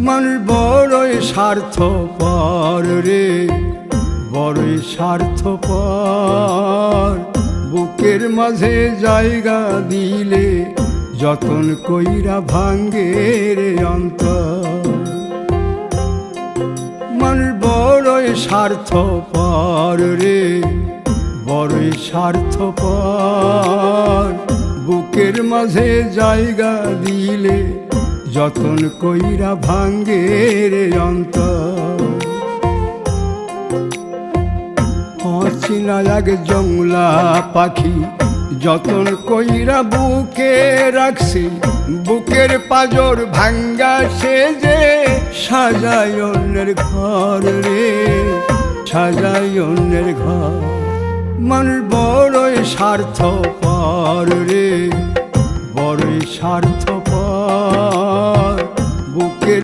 মানুষ বড়ই স্বার্থপর রে, বড়ই স্বার্থপর। বুকের মাঝে জায়গা দিলে যতন কইরা ভাঙ্গে রে অন্তর। মানুষ বড়ই স্বার্থপর রে, বড়ই স্বার্থপর। বুকের মাঝে জায়গা দিলে যতন কইরা ভাঙ্গে রে অন্তর। অচিনা এক জংলা পাখি যতন কইরা বুকে রাখছি, বুকের পাজর ভাঙ্গা সে যে সাজায় অন্যের ঘর রে, সাজায় অন্যের ঘর। মানুষ বড়ই স্বার্থপর রে, বড়ই স্বার্থপর। বুকের